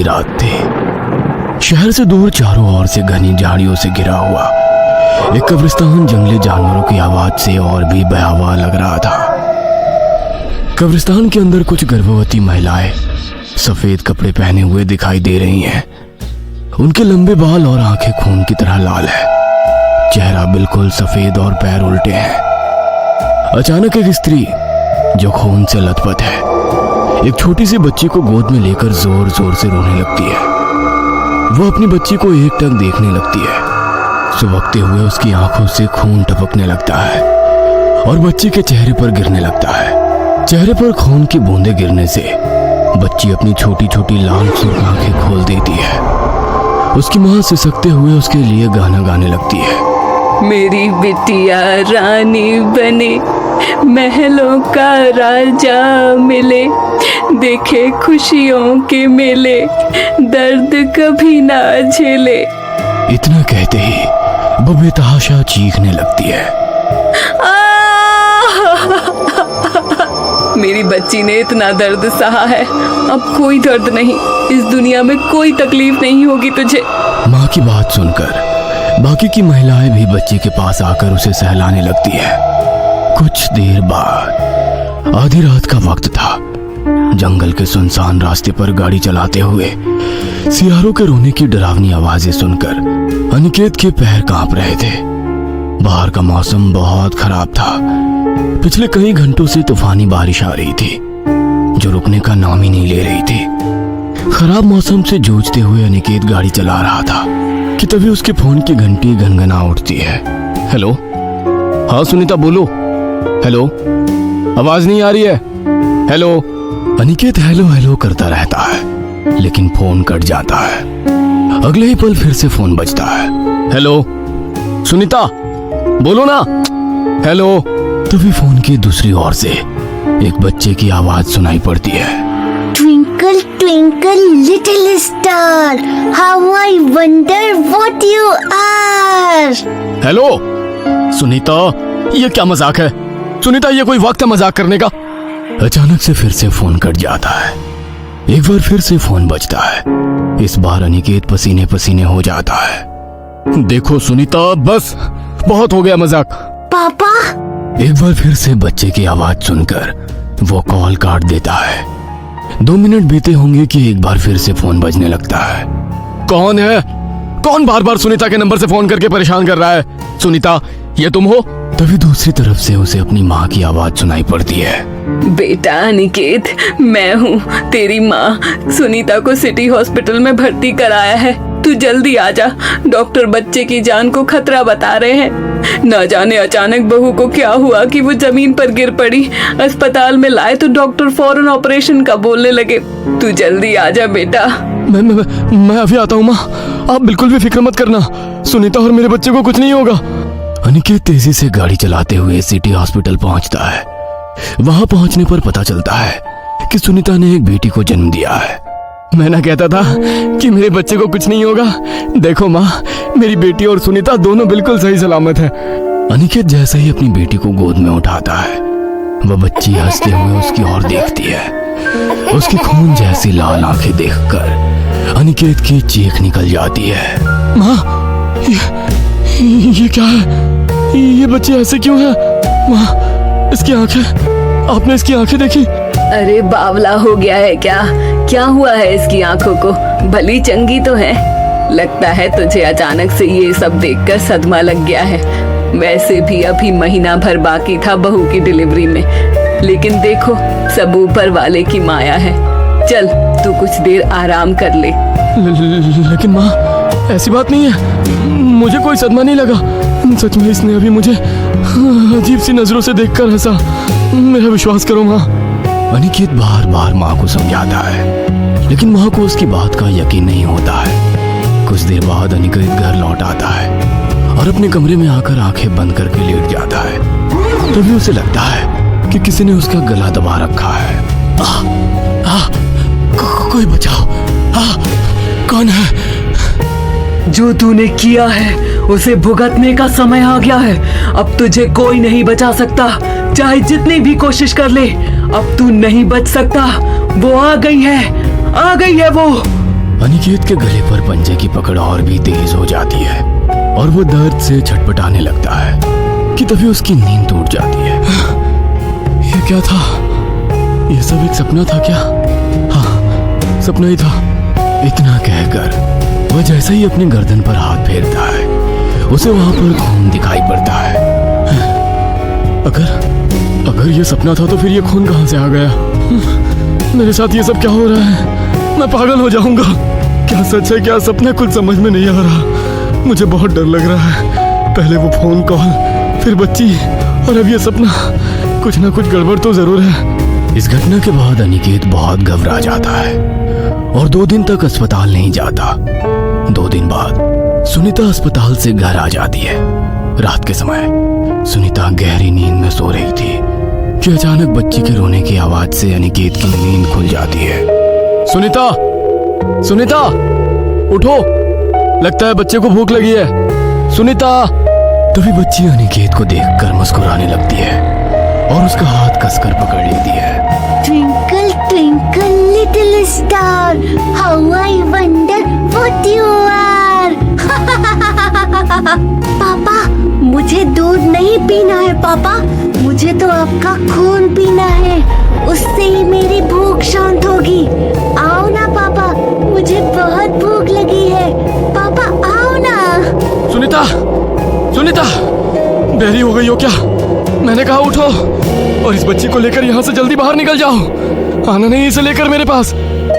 रात थी। शहर से दूर चारों ओर से घनी झाड़ियों से घिरा हुआ एक कब्रिस्तान जंगली जानवरों की आवाज से और भी भयावह लग रहा था। कब्रिस्तान के अंदर कुछ गर्भवती महिलाएं सफेद कपड़े पहने हुए दिखाई दे रही हैं। उनके लंबे बाल और आंखें खून की तरह लाल है, चेहरा बिल्कुल सफेद और पैर उल्टे हैं। अचानक एक स्त्री जो खून से लथपथ है एक छोटी सी बच्ची को गोद में लेकर जोर जोर से रोने लगती है। वो अपनी बच्ची को एकटक देखने लगती है। सुबकते हुए उसकी आंखों से खून टपकने लगता है और बच्ची के चेहरे पर गिरने लगता है। चेहरे पर खून की बूंदें गिरने से बच्ची अपनी छोटी छोटी लाल सुर्ख आंखें खोल देती है। उसकी मां सिसकते हुए उसके लिए गाना गाने लगती है। मेरी बिटिया रानी बने, महलों का राजा मिले, देखे खुशियों के मेले, दर्द कभी ना झेले। इतना कहते ही वो बेतहाशा चीखने लगती है। मेरी बच्ची ने इतना दर्द सहा है, अब कोई दर्द नहीं, इस दुनिया में कोई तकलीफ नहीं होगी तुझे। माँ की बात सुनकर बाकी की महिलाएं भी बच्ची के पास आकर उसे सहलाने लगती है। कुछ देर बाद आधी रात का वक्त था। जंगल के सुनसान रास्ते पर गाड़ी चलाते हुए सियारों के रोने की डरावनी आवाजें सुनकर अनिकेत के पैर कांप रहे थे। बाहर का मौसम बहुत खराब था। पिछले कई घंटों से तूफानी बारिश आ रही थी जो रुकने का नाम ही नहीं ले रही थी। खराब मौसम से जूझते हुए अनिकेत गाड़ी चला रहा था कि तभी उसके फोन की घंटी घनघना उठती है। हेलो, हाँ सुनीता बोलो। हेलो, आवाज नहीं आ रही है। हेलो। अनिकेत हेलो हेलो करता रहता है लेकिन फोन कट जाता है। अगले ही पल फिर से फोन बजता है। हेलो सुनीता बोलो ना। हेलो। तभी फोन की दूसरी ओर से एक बच्चे की आवाज सुनाई पड़ती है। Twinkle, twinkle, little star, how I wonder what you are. Hello Sunita, ये क्या मजाक है? सुनीता, ये कोई वक्त है मजाक करने का? अचानक से फिर से फोन कट जाता है। एक बार फिर से फोन बजता है। इस बार अनिकेत पसीने पसीने हो जाता है। देखो सुनीता, बस बहुत हो गया मजाक। पापा, एक बार फिर से बच्चे की आवाज सुनकर वो कॉल काट देता है। 2 मिनट बीते होंगे कि एक बार फिर से फोन बजने लगता है। कौन है? कौन बार बार सुनीता के नंबर से फोन करके परेशान कर रहा है? सुनीता, ये तुम हो? तभी दूसरी तरफ से उसे अपनी माँ की आवाज सुनाई पड़ती है। बेटा अनिकेत, मैं हूँ तेरी माँ। सुनीता को सिटी हॉस्पिटल में भर्ती कराया है, तू जल्दी आ जा। डॉक्टर बच्चे की जान को खतरा बता रहे हैं। न जाने अचानक बहू को क्या हुआ कि वो जमीन पर गिर पड़ी। अस्पताल में लाए तो डॉक्टर फौरन ऑपरेशन का बोलने लगे। तू जल्दी आ जा बेटा। मैं अभी आता हूँ माँ, आप बिल्कुल भी फिक्र मत करना। सुनीता और मेरे बच्चे को कुछ नहीं होगा। अनिकेत तेजी से गाड़ी चलाते हुए सिटी हॉस्पिटल पहुंचता है। वहां पहुंचने पर पता चलता है कि सुनीता ने एक बेटी को जन्म दिया है। मैं ना कहता था कि मेरे बच्चे को कुछ नहीं होगा। देखो माँ, मेरी बेटी और सुनीता दोनों बिल्कुल सही सलामत है। अनिकेत जैसे ही अपनी बेटी को गोद में उठाता है, वह बच्ची हंसते हुए उसकी ओर देखती है। उसकी खून जैसी लाल आंखें देखकर अनिकेत की चीख निकल जाती है। माँ, ये क्या है? ये बच्ची ऐसे क्यों है? माँ, इसकी आंखें, आपने इसकी आंखें देखी? अरे बावला हो गया है क्या? क्या हुआ है इसकी आंखों को? भली चंगी तो है। लगता है तुझे अचानक से ये सब देखकर सदमा लग गया है। वैसे भी अभी महीना भर बाकी था बहू की डिलीवरी में, लेकिन देखो सब ऊपर वाले की माया है। चल तू कुछ देर आराम कर ले। लेकिन माँ, ऐसी बात नहीं है, मुझे कोई सदमा नहीं लगा। सच में इसने अभी मुझे अजीब सी नजरों से देखकर हंसा। मेरा विश्वास करो माँ। अनिकेत बार बार माँ को समझाता है लेकिन माँ को उसकी बात का यकीन नहीं होता है। कुछ देर बाद अनिकेत घर लौट आता है और अपने कमरे में आकर आंखें बंद करके लेट जाता है। तभी उसे लगता है कि किसी ने उसका गला दबा रखा है। कोई बचाओ, कौन है? जो तूने किया है उसे भुगतने का समय आ गया है। अब तुझे कोई नहीं बचा सकता, चाहे जितनी भी कोशिश कर ले। अब तू नहीं बच सकता। वो आ गई है वो। अनिकेत के गले पर पंजे की पकड़ और भी तेज हो जाती है और वो दर्द से छटपटाने लगता है कि तभी उसकी नींद टूट जाती है। ये क्या था? ये सब एक सपना था क्या? हाँ, सपना ही था। इतना कहकर वह जैसे ही अपनी गर्दन पर हाथ फेरता है, उसे वहां पर खून दिखाई पड़ता है। अगर ये सपना था तो फिर ये खून कहां से आ गया? मेरे साथ ये सब क्या हो रहा है? मैं पागल हो जाऊंगा। क्या सच है क्या सपना, कुछ समझ में नहीं आ रहा। मुझे बहुत डर लग रहा है। पहले वो फोन कॉल, फिर बच्ची और अब ये सपना। कुछ ना कुछ गड़बड़ तो जरूर है। इस घटना के बाद अनिकेत बहुत घबरा जाता है और 2 दिन तक अस्पताल नहीं जाता। 2 दिन बाद सुनीता अस्पताल से घर आ जाती है। रात के समय सुनीता गहरी नींद में सो रही थी कि अचानक बच्ची के रोने की आवाज से अनिकेत की नींद खुल जाती है। सुनीता, सुनीता, उठो, लगता है बच्चे को भूख लगी है। सुनीता। तभी बच्ची अनिकेत को देखकर मुस्कुराने लगती है और उसका हाथ कसकर पकड़ लेती है। Twinkle, twinkle, little star, how I wonder what you are. पापा, मुझे दूध नहीं पीना है पापा, मुझे तो आपका खून पीना है। उससे ही मेरी भूख शांत होगी। आओ ना पापा, मुझे बहुत भूख लगी है। पापा आओ ना। सुनीता, सुनीता, देरी हो गई हो क्या? मैंने कहा उठो और इस बच्ची को लेकर यहाँ से जल्दी बाहर निकल जाओ। आना नहीं इसे लेकर मेरे पास।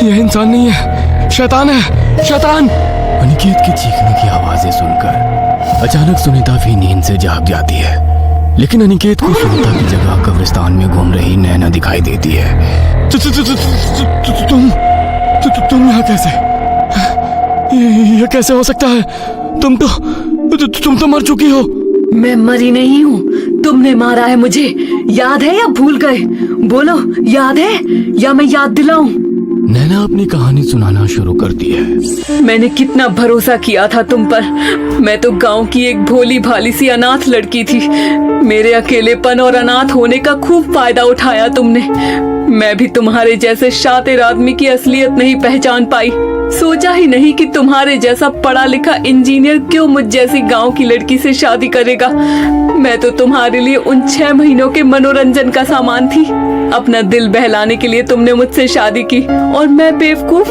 यह इंसान नहीं है, शैतान है, शैतान। अनिकेत की चीखने की आवाजें सुनकर अचानक सुनीता भी नींद से जाग जाती है, लेकिन अनिकेत को सुनीता की जगह कब्रिस्तान में घूम रही नैना दिखाई देती है। तुम यहाँ कैसे? ये कैसे हो सकता है? तुम तो मर चुकी हो। मैं मरी नहीं हूँ, तुमने मारा है मुझे। याद है या भूल गए? बोलो, याद है या मैं याद दिलाऊं? नैना अपनी कहानी सुनाना शुरू करती है। मैंने कितना भरोसा किया था तुम पर। मैं तो गांव की एक भोली भाली सी अनाथ लड़की थी। मेरे अकेलेपन और अनाथ होने का खूब फायदा उठाया तुमने। मैं भी तुम्हारे जैसे शातिर आदमी की असलियत नहीं पहचान पाई। सोचा ही नहीं कि तुम्हारे जैसा पढ़ा लिखा इंजीनियर क्यों मुझ जैसी गांव की लड़की से शादी करेगा। मैं तो तुम्हारे लिए उन 6 महीनों के मनोरंजन का सामान थी। अपना दिल बहलाने के लिए तुमने मुझसे शादी की और मैं बेवकूफ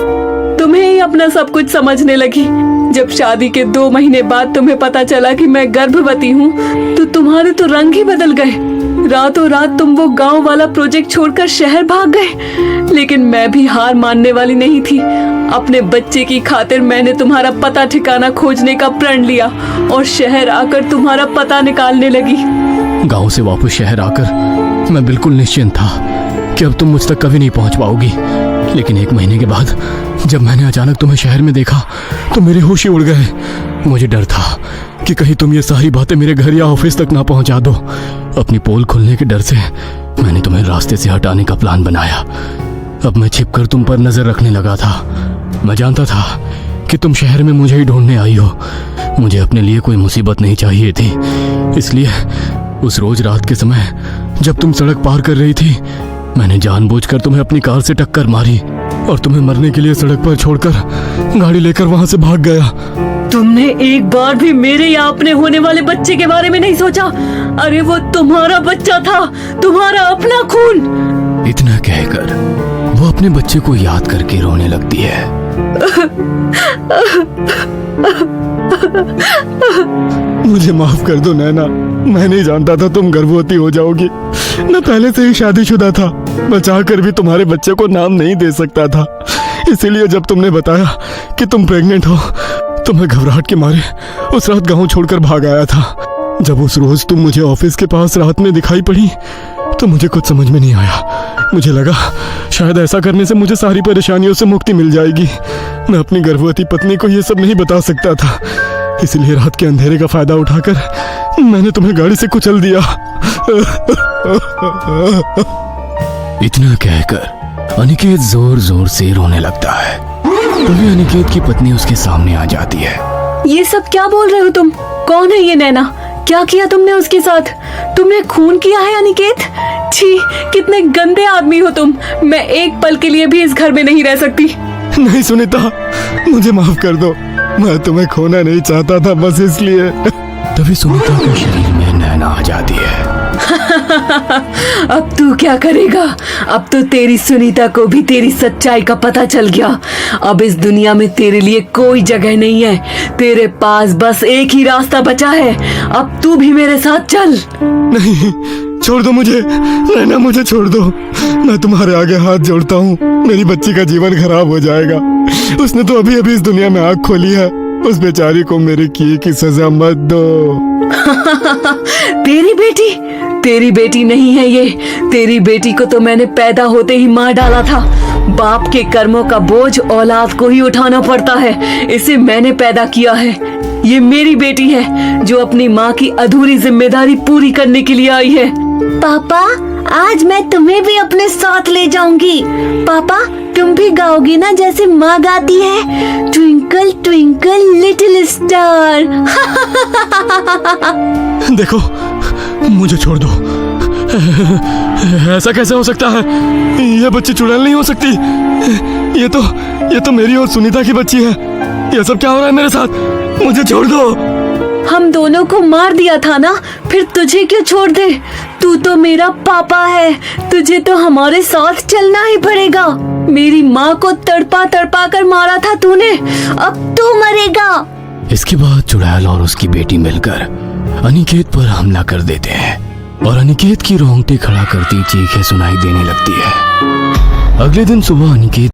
तुम्हें ही अपना सब कुछ समझने लगी। जब शादी के 2 महीने बाद तुम्हें पता चला कि मैं गर्भवती हूँ तो तुम्हारे तो रंग ही बदल गए। रातों रात तुम वो गांव वाला प्रोजेक्ट छोड़कर शहर भाग गए। लेकिन मैं भी हार मानने वाली नहीं थी। अपने बच्चे की खातिर मैंने तुम्हारा पता ठिकाना खोजने का प्रण लिया और शहर आकर तुम्हारा पता निकालने लगी। गांव से वापस शहर आकर मैं बिल्कुल निश्चिंत था कि अब तुम मुझ तक कभी नहीं पहुंच पाओगी। लेकिन 1 महीने के बाद जब मैंने अचानक तुम्हें शहर में देखा तो मेरे होश ही उड़ गए। मुझे डर था कि कहीं तुम ये सारी बातें मेरे घर या ऑफिस तक ना पहुंचा दो। अपनी पोल खुलने के डर से मैंने तुम्हें रास्ते से हटाने का प्लान बनाया। अब मैं छिपकर तुम पर नजर रखने लगा था। मैं जानता था कि तुम शहर में मुझे ही ढूंढने आई हो। मुझे अपने लिए कोई मुसीबत नहीं चाहिए थी। इसलिए उस रोज रात के समय जब तुम सड़क पार कर रही थी, मैंने जानबूझकर तुम्हें अपनी कार से टक्कर मारी और तुम्हें मरने के लिए सड़क पर छोड़कर गाड़ी लेकर वहां से भाग गया। तुमने एक बार भी मेरे या अपने होने वाले बच्चे के बारे में नहीं सोचा? अरे वो तुम्हारा बच्चा था, तुम्हारा अपना खून। इतना कहकर वो अपने बच्चे को याद करके रोने लगती है। मुझे माफ कर दो नैना, मैं नहीं जानता था तुम गर्भवती हो जाओगी। मैं पहले से ही शादीशुदा था। मैं चाहकर भी तुम्हारे बच्चे को नाम नहीं दे सकता था। इसीलिए जब तुमने बताया कि तुम प्रेग्नेंट हो तो मैं घबराहट के मारे उस रात गांव छोड़कर भाग आया था। जब उस रोज तुम मुझे ऑफिस के पास रात में दिखाई पड़ी तो मुझे कुछ समझ में नहीं आया। मुझे लगा शायद ऐसा करने से मुझे सारी परेशानियों से मुक्ति मिल जाएगी। मैं अपनी गर्भवती पत्नी को ये सब नहीं बता सकता था। इसलिए रात के अंधेरे का फायदा उठाकर मैंने तुम्हें गाड़ी से कुचल दिया। इतना कहकर अनिकेत जोर जोर से रोने लगता है। तभी अनिकेत की पत्नी उसके सामने आ जाती है। ये सब क्या बोल रहे हो तुम? कौन है ये नैना? क्या किया तुमने उसके साथ? तुमने खून किया है अनिकेत? छी, कितने गंदे आदमी हो तुम। मैं एक पल के लिए भी इस घर में नहीं रह सकती। नहीं सुनीता, मुझे माफ कर दो। मैं तुम्हें खोना नहीं चाहता था, बस इसलिए। तभी सुनीता के शरीर में नैना आ जाती है। अब तू क्या करेगा? अब तो तेरी सुनीता को भी तेरी सच्चाई का पता चल गया। अब इस दुनिया में तेरे लिए कोई जगह नहीं है। तेरे पास बस एक ही रास्ता बचा है। अब तू भी मेरे साथ चल। नहीं, छोड़ दो मुझे, नैना मुझे छोड़ दो। मैं तुम्हारे आगे हाथ जोड़ता हूँ, मेरी बच्ची का जीवन खराब हो जाएगा। उसने तो अभी अभी इस दुनिया में आँख खोली है। उस बेचारी को मेरे किए की सजा मत दो। तेरी बेटी नहीं है ये। तेरी बेटी को तो मैंने पैदा होते ही मार डाला था। बाप के कर्मों का बोझ औलाद को ही उठाना पड़ता है। इसे मैंने पैदा किया है। ये मेरी बेटी है जो अपनी माँ की अधूरी जिम्मेदारी पूरी करने के लिए आई है। पापा, आज मैं तुम्हें भी अपने साथ ले जाऊंगी। पापा, तुम भी गाओगी ना जैसे माँ गाती है, ट्विंकल ट्विंकल लिटिल स्टार। देखो, मुझे छोड़ दो। ऐसा कैसे हो सकता है? ये बच्ची चुड़ैल नहीं हो सकती। ये तो मेरी और सुनीता की बच्ची है। ये सब क्या हो रहा है मेरे साथ? मुझे छोड़ दो। हम दोनों को मार दिया था ना, फिर तुझे क्यों छोड़ दे? तू तो मेरा पापा है। तुझे तो हमारे साथ चलना ही पड़ेगा। मेरी माँ को तड़पा तड़पा कर मारा था तूने, अब तू मरेगा। इसके बाद चुड़ैल और उसकी बेटी मिलकर अनिकेत पर हमला कर देते हैं और अनिकेत की रोंगटे खड़ा करती चीखें सुनाई देने लगती है। अगले दिन सुबह अनिकेत